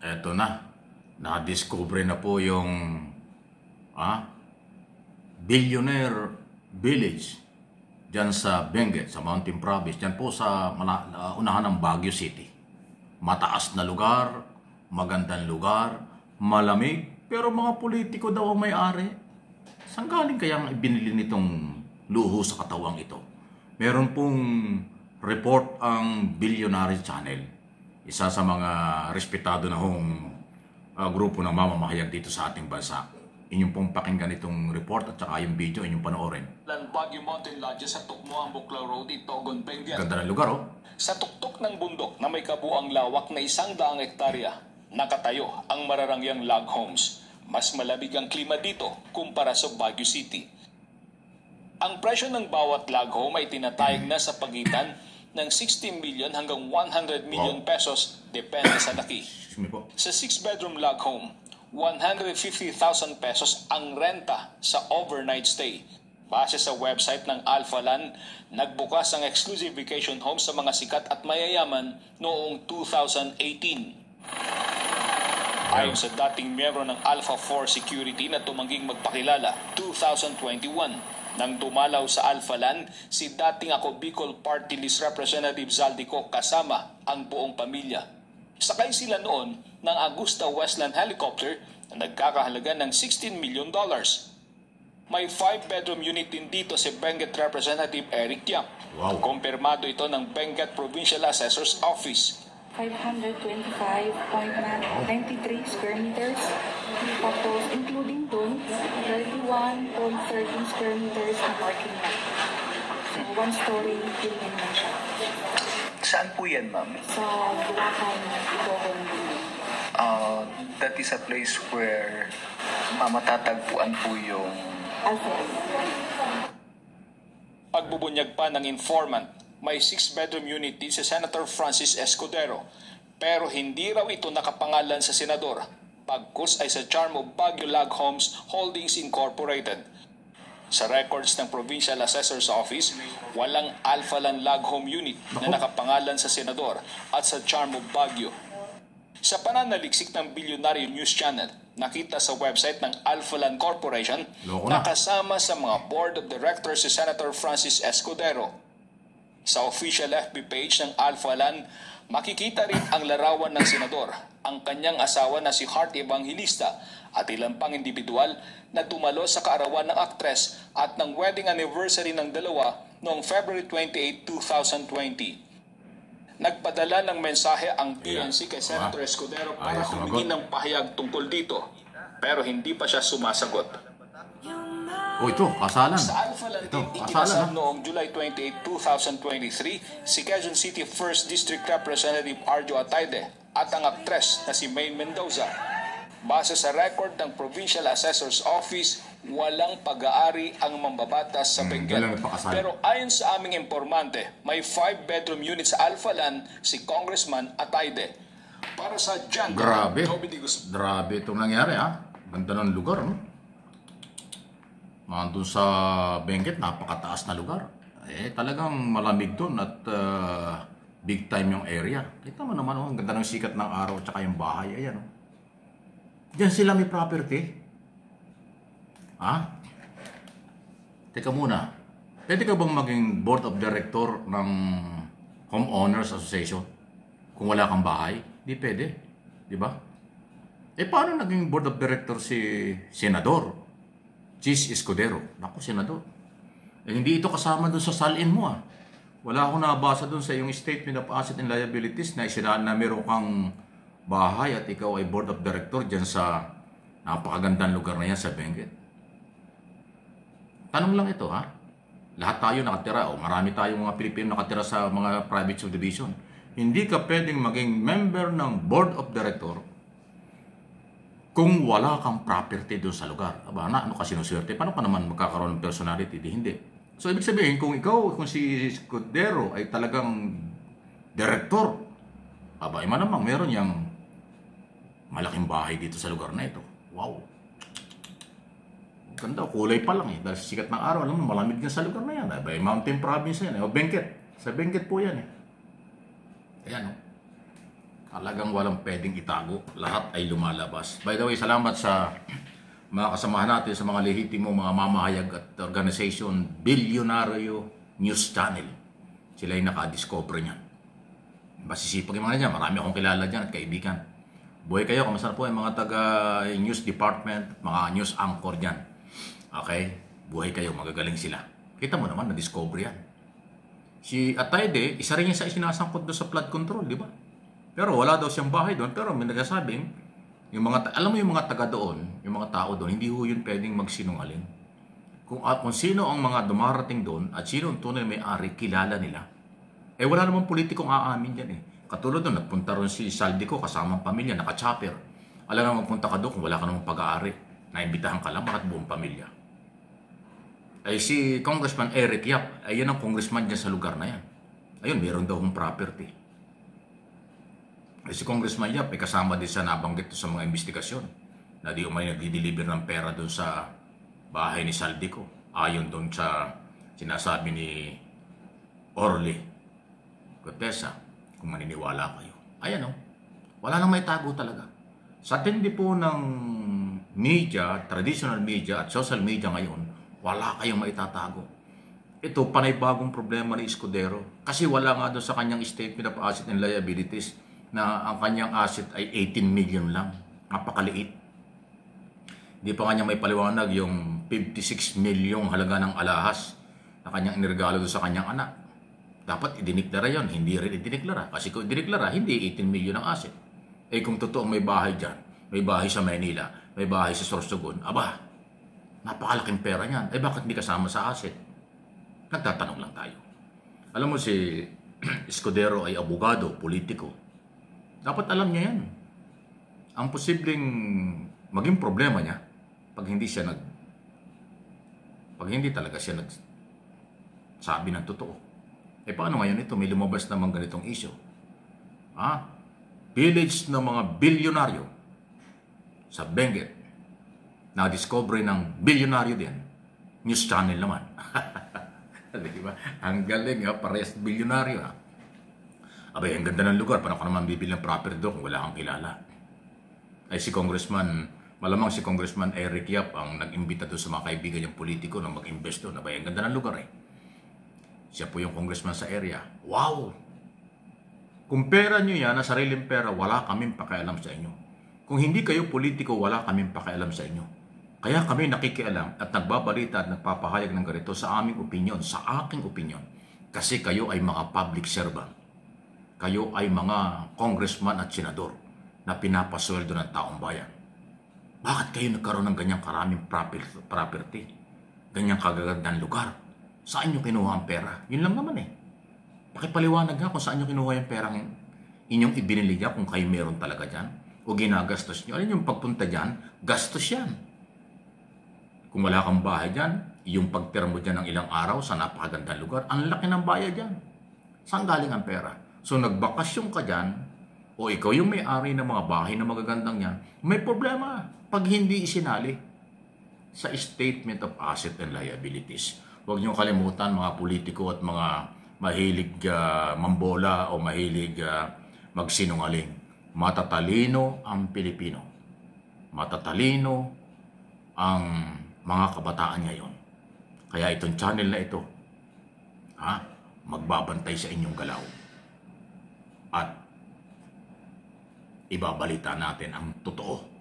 Eto na, na-discover na po yung billionaire village dyan sa Benguet, sa Mountain Province, dyan po sa unahan ng Baguio City. Mataas na lugar, magandang lugar, malamig, pero mga politiko daw ang may-ari. Saan galing kayang ibinili nitong luho sa katawang ito? Meron pong report ang Billionaire Channel, isa sa mga respetado na grupo ng mamamahayag dito sa ating bansa. Inyong pong pakinggan itong report at saka yung video, inyong panoorin. Baguio Mountain Lodge sa Tukmuang Buklaw Road, Itogon, Benguet. Ganda ng lugar, oh. Sa tuktok ng bundok na may kabuang lawak na 100 hektarya, nakatayo ang mararangyang log homes. Mas malamig ang klima dito kumpara sa Baguio City. Ang presyo ng bawat log home ay tinatayag na sa pagitan ng 60 million hanggang 100 million pesos depende sa laki. Sa 6-bedroom log home, 150,000 pesos ang renta sa overnight stay. Base sa website ng Alpha Land, nagbukas ang exclusive vacation home sa mga sikat at mayayaman noong 2018. Ayon sa dating miyembro ng Alpha 4 Security na tumangging magpakilala, 2021, nang dumalaw sa Alpha Land, si dating Ako Bicol Party List Representative Zaldico kasama ang buong pamilya. Sakay sila noon ng Augusta Westland helicopter na nagkakahalaga ng $16 million. May 5-bedroom unit din dito si Benguet Representative Eric Yap. Wow. Kumpirmado ito ng Benguet Provincial Assessor's Office. 525.93 square meters. Tapos, including dun, 31.13 square meters na parking lot. So, one-story building na siya. Saan po yan, ma'am? Sa Bulacan, Itogon. That is a place where matatagpuan po yung Alpha. Pagbubunyag pa ng informant, may 6-bedroom unit din si Senator Francis Escudero, pero hindi raw ito nakapangalan sa senador. Pagkus ay sa Charmo Baguio Log Homes Holdings Incorporated. Sa records ng Provincial Assessor's Office, walang Alpha Land Log Home Unit na nakapangalan sa senador at sa Charmo Baguio. Sa pananaliksik ng Billionaire News Channel, nakita sa website ng Alpha Land Corporation na kasama sa mga board of directors si Senator Francis Escudero. Sa official FB page ng Alpha Land, makikita rin ang larawan ng senador, ang kanyang asawa na si Heart Evangelista at ilang pang individual na dumalo sa kaarawan ng aktres at ng wedding anniversary ng dalawa noong February 28, 2020. Nagpadala ng mensahe ang PNC kay Senator Escudero para humingi ng pahayag tungkol dito, pero hindi pa siya sumasagot. Oh, ito, kasalan. Sa Alpha Land, ikinasal noong July 28, 2023, si Quezon City 1st District Representative Arjo Atayde at ang aktres na si Maine Mendoza. Base sa record ng Provincial Assessor's Office, walang pag-aari ang mambabatas sa Benguet. Pero ayon sa aming informante, may 5-bedroom unit sa Alpha Land si Congressman Atayde. Para sa Jan, grabe itong nangyari, ha? Ganda ng lugar, no? Doon sa Benguet, napakataas na lugar. Talagang malamig doon at big time yung area. Kita mo naman, ang ganda ng sikat ng araw at saka yung bahay. Ayan, oh. Diyan sila may property. Teka muna. Pwede ka bang maging board of director ng Homeowners Association kung wala kang bahay? Di pwede. Di ba? Paano naging board of director si Senador Chis Escudero? Naku, Senador. Hindi ito kasama dun sa salin mo, Wala akong nabasa dun sa iyong statement of asset and liabilities na isinaan na meron kang bahay at ikaw ay board of director dyan sa napakagandang lugar na yan sa Benguet. Tanong lang ito, Lahat tayo nakatira, marami tayong mga Pilipino nakatira sa mga private subdivision. Hindi ka pwedeng maging member ng board of director kung wala kang property doon sa lugar. Ano ka sinuswerte? Paano ka naman magkakaroon ng personality? Hindi. So, ibig sabihin, kung si Escudero ay talagang director, malamang meron yang malaking bahay dito sa lugar na ito. Wow! Ganda, kulay pa lang dahil sikat ng araw, alam mo, malamig din sa lugar na yan. Mountain Province yan, Benguet. Sa Benguet po yan, Ayan, Talagang walang pwedeng itago. Lahat ay lumalabas. By the way, salamat sa mga kasamahan natin sa mga lehitimo, mga mamahayag at organization, Bilyonaryo News Channel. Sila yung nakadiscover niyan. Masisipag yung mga niyan. Marami akong kilala dyan at kaibigan. Buhay kayo, kamusta po yung mga taga-news department, mga news anchor dyan. Okay? Buhay kayo, magagaling sila. Kita mo naman, na-discover yan. Si Atayde, isa rin yung sa isinasangkot doon sa flood control, di ba? Pero wala daw siyang bahay doon. Pero may nagsasabing, alam mo yung mga taga doon, yung mga tao doon, hindi ho yun pwedeng magsinungaling. Kung sino ang mga dumarating doon at sino ang tunay may-ari, kilala nila. Eh wala namang politikong aamin dyan eh. Katulad doon, nagpunta ron si Saldico kasamang pamilya, naka-chopper. Alam nga magpunta ka doon kung wala ka namang pag-aari. Naimbitahan ka lang, bakit buong pamilya? Ay si Congressman Eric Yap, ay yan ang congressman dyan sa lugar na yan. Ayun, meron daw hong property. Ay si Congressman Yap, ay kasama din sa nabanggit sa mga investigasyon na di umay nagdi-deliver ng pera doon sa bahay ni Saldico. Ayon doon sa sinasabi ni Orly Gutesa, kung maniniwala kayo. Ayan o, wala nang may tago talaga. Sa tindi po ng media, traditional media at social media ngayon, wala kayong maitatago. Ito, panay bagong problema ni Escudero. Kasi wala nga doon sa kanyang statement of asset and liabilities na ang kanyang asset ay 18 million lang. Napakaliit. Hindi pa kanya may paliwanag yung 56 million halaga ng alahas na kanyang iniregalo doon sa kanyang anak. Dapat idiniklara yon, hindi rin idiniklara. Kasi kung idiniklara, hindi 18 million ang asset. Eh kung totoo may bahay dyan, may bahay sa Manila, may bahay sa Sorsogon, aba, napakalaking pera niyan. Eh bakit hindi kasama sa asset? Nagtatanong lang tayo. Alam mo si Escudero ay abogado, politiko. Dapat alam niya yan. Ang posibleng maging problema niya pag hindi talaga siya sabi ng totoo. Eh paano ngayon ito? May lumabas namang ganitong issue. Village ng mga bilyonaryo sa Benguet na discovery ng bilyonaryo din. News channel naman. Diba? Ang galing parehas bilyonaryo Abay, ang ganda ng lugar. Paano ka naman bibili ng property doon kung wala kang kilala? Ay si Congressman, malamang si Congressman Eric Yap ang nag-imbita doon sa mga kaibigan niyang politiko na mag-invest doon. Abay, ang ganda ng lugar Siya po yung congressman sa area. Wow! Kung pera nyo yan, na sariling pera, wala kaming pakialam sa inyo. Kung hindi kayo politiko, wala kaming pakialam sa inyo. Kaya kami nakikialam at nagbabalita at nagpapahayag ng ganito sa aming opinion, sa aking opinion. Kasi kayo ay mga public servant. Kayo ay mga congressman at senador na pinapasweldo ng taong bayan. Bakit kayo nagkaroon ng ganyang karaming property? Ganyang kagagandang lugar? Saan nyo kinuha ang pera? Yun lang naman Pakipaliwanag nga kung saan nyo kinuha yung pera inyong ibinili niya kung kayo meron talaga dyan. O ginagastos nyo. Alin yung pagpunta dyan? Gastos yan. Kung wala kang bahay dyan, yung pagtira mo dyan ng ilang araw sa napakagandang lugar, ang laki ng bayad dyan. Saan galing ang pera? So nagbakasyon ka dyan, o ikaw yung may-ari ng mga bahay na magagandang yan, may problema pag hindi isinali sa Statement of Asset and Liabilities. Huwag niyong kalimutan mga politiko at mga mahilig mambola o mahilig magsinungaling. Matatalino ang Pilipino. Matatalino ang mga kabataan ngayon. Kaya itong channel na ito, magbabantay sa inyong galaw. At ibabalita natin ang totoo